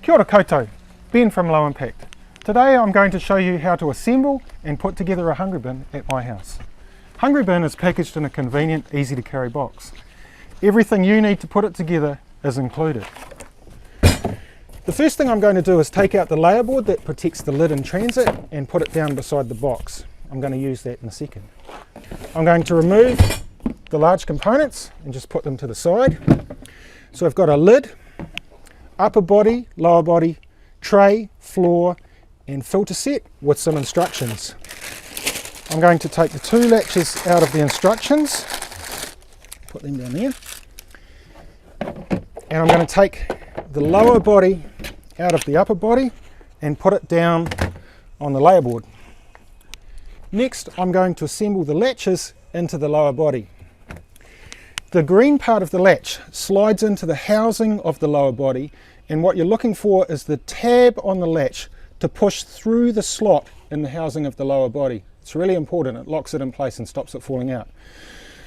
Kia ora koutou, Ben from Low Impact. Today I'm going to show you how to assemble and put together a hungry bin at my house. Hungry bin is packaged in a convenient, easy to carry box. Everything you need to put it together is included. The first thing I'm going to do is take out the layer board that protects the lid in transit and put it down beside the box. I'm going to use that in a second. I'm going to remove the large components and just put them to the side. So I've got a lid, upper body, lower body, tray, floor and filter set with some instructions. I'm going to take the two latches out of the instructions, put them down there, and I'm going to take the lower body out of the upper body and put it down on the layer board. Next I'm going to assemble the latches into the lower body. The green part of the latch slides into the housing of the lower body, and what you're looking for is the tab on the latch to push through the slot in the housing of the lower body. It's really important, it locks it in place and stops it falling out.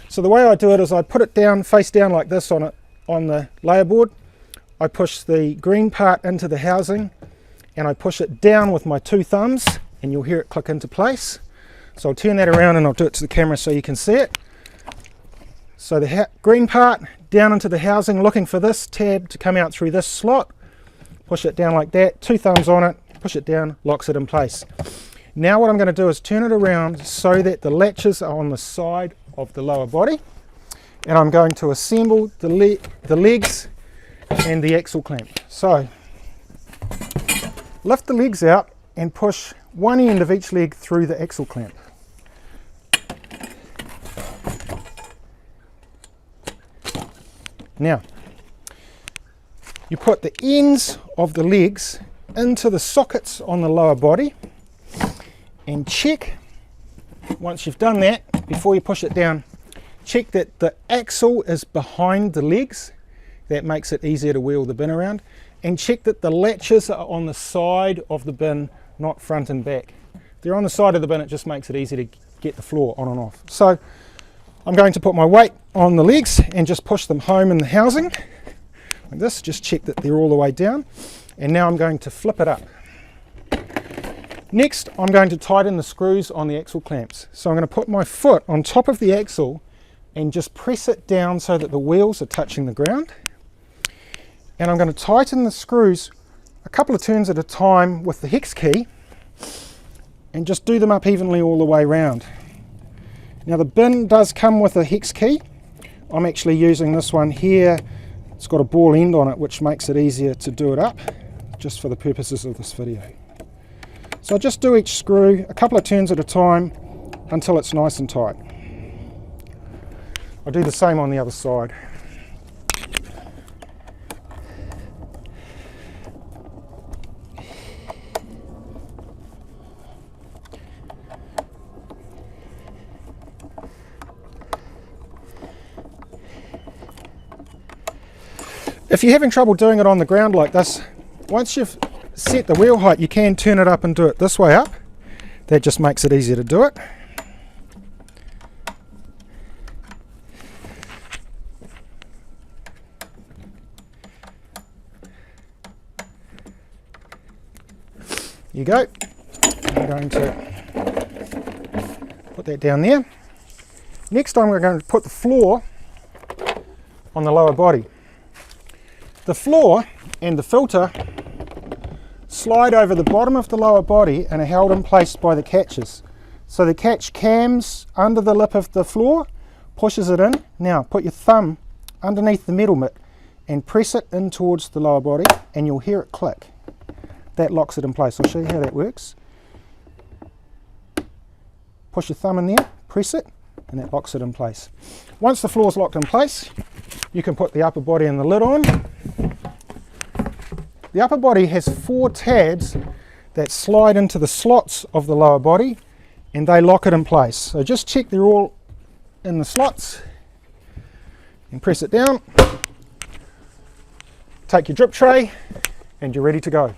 So the way I do it is I put it down, face down like this on the layer board. I push the green part into the housing and I push it down with my two thumbs and you'll hear it click into place. So I'll turn that around and I'll do it to the camera so you can see it. So the green part down into the housing, looking for this tab to come out through this slot. Push it down like that, two thumbs on it, push it down, locks it in place. Now what I'm going to do is turn it around so that the latches are on the side of the lower body, and I'm going to assemble the legs and the axle clamp. So lift the legs out and push one end of each leg through the axle clamp. Now you put the ends of the legs into the sockets on the lower body and check, once you've done that, before you push it down, check that the axle is behind the legs. That makes it easier to wheel the bin around. And check that the latches are on the side of the bin, not front and back. If they're on the side of the bin, it just makes it easy to get the floor on and off. So I'm going to put my weight on the legs and just push them home in the housing like this. Just check that they're all the way down. And now I'm going to flip it up. Next, I'm going to tighten the screws on the axle clamps. So I'm going to put my foot on top of the axle and just press it down so that the wheels are touching the ground. And I'm going to tighten the screws a couple of turns at a time with the hex key and just do them up evenly all the way around. Now the bin does come with a hex key. I'm actually using this one here. It's got a ball end on it which makes it easier to do it up, just for the purposes of this video. So I just do each screw a couple of turns at a time until it's nice and tight. I'll do the same on the other side. If you're having trouble doing it on the ground like this, once you've set the wheel height, you can turn it up and do it this way up. That just makes it easier to do it. There you go. I'm going to put that down there. Next time we're going to put the floor on the lower body. The floor and the filter slide over the bottom of the lower body and are held in place by the catches. So the catch cams under the lip of the floor, pushes it in. Now put your thumb underneath the metal mitt and press it in towards the lower body and you'll hear it click. That locks it in place. I'll show you how that works. Push your thumb in there, press it, and that locks it in place. Once the floor is locked in place, you can put the upper body and the lid on. The upper body has 4 tabs that slide into the slots of the lower body and they lock it in place. So just check they're all in the slots and press it down. Take your drip tray and you're ready to go.